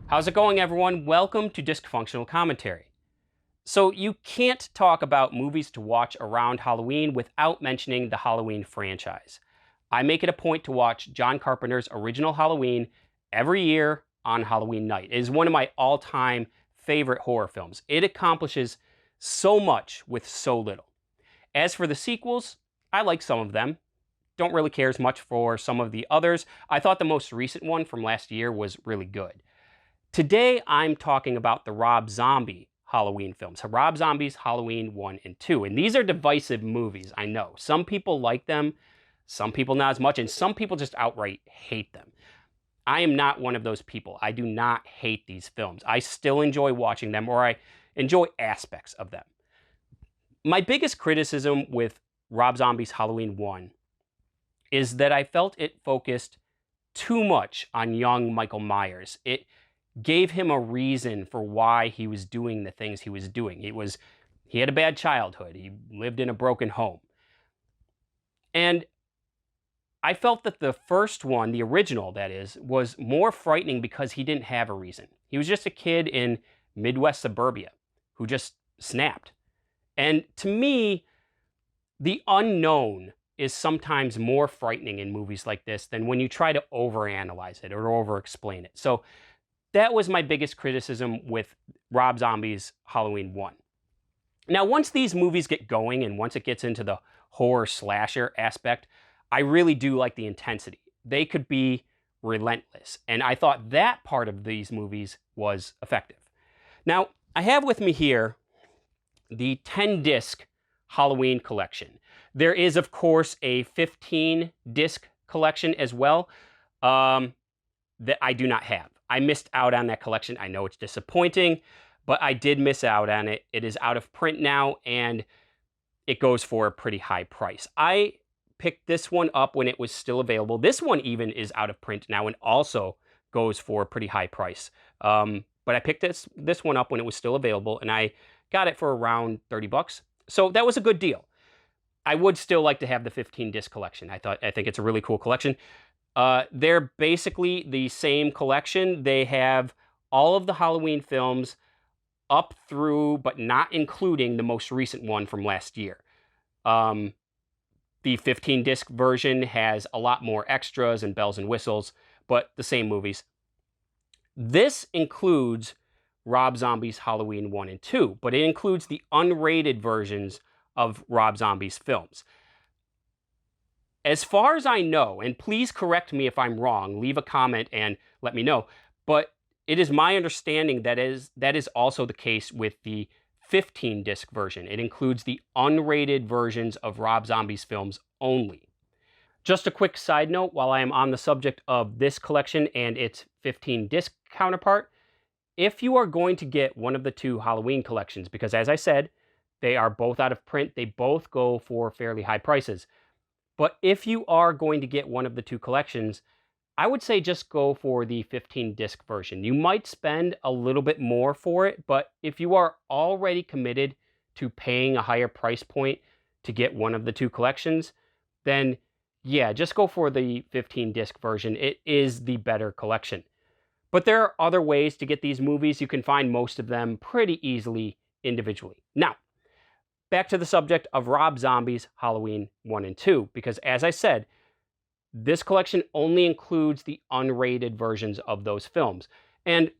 How's it going, everyone? Welcome to Dysfunctional Commentary. So you can't talk about movies to watch around Halloween without mentioning the Halloween franchise. I make it a point to watch John Carpenter's original Halloween every year on Halloween night. It is one of my all-time favorite horror films. It accomplishes so much with so little. As for the sequels, I like some of them. Don't really care as much for some of the others. I thought the most recent one from last year was really good. Today, I'm talking about the Rob Zombie Halloween films. Rob Zombie's Halloween 1 and 2. And these are divisive movies, I know. Some people like them, some people not as much, and some people just outright hate them. I am not one of those people. I do not hate these films. I still enjoy watching them, or I enjoy aspects of them. My biggest criticism with Rob Zombie's Halloween 1 is that I felt it focused too much on young Michael Myers. It gave him a reason for why he was doing the things he was doing. He had a bad childhood. He lived in a broken home. And I felt that the first one, the original that is, was more frightening because he didn't have a reason. He was just a kid in Midwest suburbia who just snapped. And to me, the unknown is sometimes more frightening in movies like this than when you try to overanalyze it or over-explain it. So that was my biggest criticism with Rob Zombie's Halloween 1. Now, once these movies get going and once it gets into the horror slasher aspect, I really do like the intensity. They could be relentless, and I thought that part of these movies was effective. Now, I have with me here the 10-disc Halloween collection. There is, of course, a 15-disc collection as well that I do not have. I missed out on that collection. I know it's disappointing, but I did miss out on it. It is out of print now, and it goes for a pretty high price. I picked this one up when it was still available. This one even is out of print now and also goes for a pretty high price. But I picked this one up when it was still available, and I got it for around 30 bucks. So that was a good deal. I would still like to have the 15-disc collection. I think it's a really cool collection. They're basically the same collection. They have all of the Halloween films up through, but not including the most recent one from last year. The 15-disc version has a lot more extras and bells and whistles, but the same movies. This includes Rob Zombie's Halloween 1 and 2, but it includes the unrated versions of Rob Zombie's films. As far as I know, and please correct me if I'm wrong, leave a comment and let me know, but it is my understanding that is also the case with the 15-disc version. It includes the unrated versions of Rob Zombie's films only. Just a quick side note while I am on the subject of this collection and its 15-disc counterpart, if you are going to get one of the two Halloween collections, because as I said, they are both out of print, they both go for fairly high prices. But if you are going to get one of the two collections, I would say just go for the 15-disc version. You might spend a little bit more for it, but if you are already committed to paying a higher price point to get one of the two collections, then yeah, just go for the 15-disc version. It is the better collection. But there are other ways to get these movies. You can find most of them pretty easily individually. Now, back to the subject of Rob Zombie's Halloween 1 and 2, because as I said, this collection only includes the unrated versions of those films. And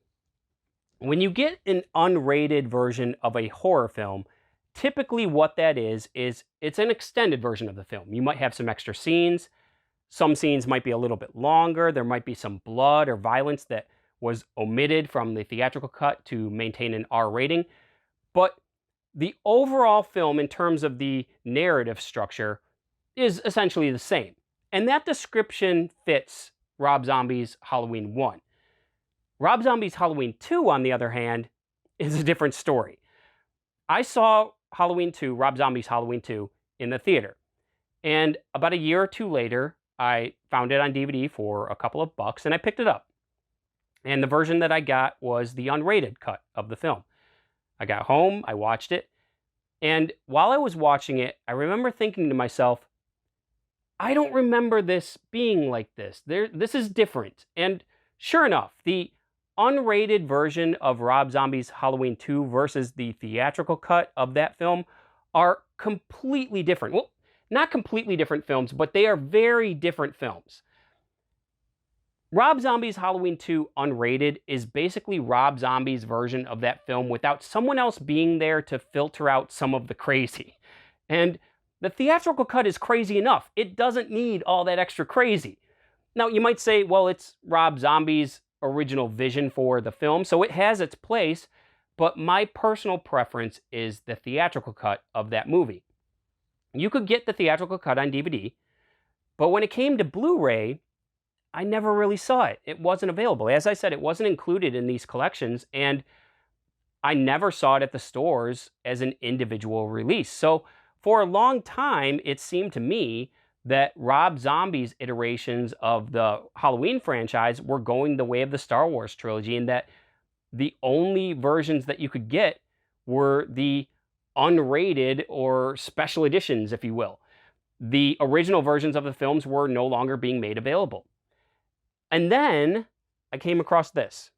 when you get an unrated version of a horror film, typically what that is it's an extended version of the film. You might have some extra scenes. Some scenes might be a little bit longer. There might be some blood or violence that was omitted from the theatrical cut to maintain an R rating. But the overall film, in terms of the narrative structure, is essentially the same. And that description fits Rob Zombie's Halloween 1. Rob Zombie's Halloween 2, on the other hand, is a different story. I saw Halloween 2, Rob Zombie's Halloween 2, in the theater. And about a year or two later, I found it on DVD for a couple of bucks, and I picked it up. And the version that I got was the unrated cut of the film. I got home, I watched it, and while I was watching it, I remember thinking to myself, I don't remember this being like this. This is different. And sure enough, the unrated version of Rob Zombie's Halloween 2 versus the theatrical cut of that film are completely different. Well, not completely different films, but they are very different films. Rob Zombie's Halloween 2 unrated is basically Rob Zombie's version of that film without someone else being there to filter out some of the crazy. And the theatrical cut is crazy enough. It doesn't need all that extra crazy. Now, you might say, well, it's Rob Zombie's original vision for the film, so it has its place, but my personal preference is the theatrical cut of that movie. You could get the theatrical cut on DVD, but when it came to Blu-ray, I never really saw it. It wasn't available. As I said, it wasn't included in these collections, and I never saw it at the stores as an individual release. So for a long time, it seemed to me that Rob Zombie's iterations of the Halloween franchise were going the way of the Star Wars trilogy, and that the only versions that you could get were the unrated or special editions, if you will. The original versions of the films were no longer being made available. And then I came across this.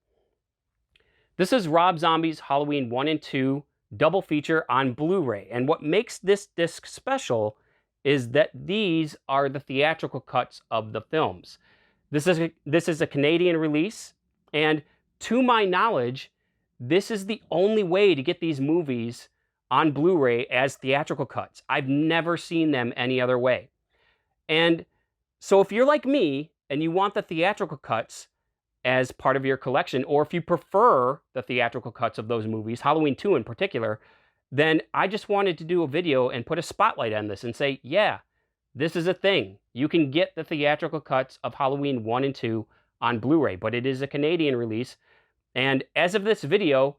This is Rob Zombie's Halloween 1 and 2 double feature on Blu-ray. And what makes this disc special is that these are the theatrical cuts of the films. This is a Canadian release, and to my knowledge, this is the only way to get these movies on Blu-ray as theatrical cuts. I've never seen them any other way. And so if you're like me and you want the theatrical cuts as part of your collection, or if you prefer the theatrical cuts of those movies, Halloween 2 in particular, then I just wanted to do a video and put a spotlight on this and say, yeah, this is a thing. You can get the theatrical cuts of Halloween 1 and 2 on Blu-ray, but it is a Canadian release. And as of this video,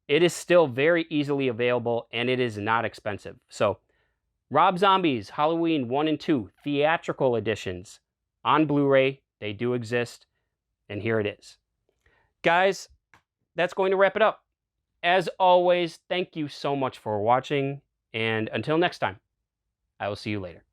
it is still very easily available and it is not expensive. So Rob Zombie's Halloween 1 and 2 theatrical editions on Blu-ray, they do exist, and here it is. Guys, that's going to wrap it up. As always, thank you so much for watching, and until next time, I will see you later.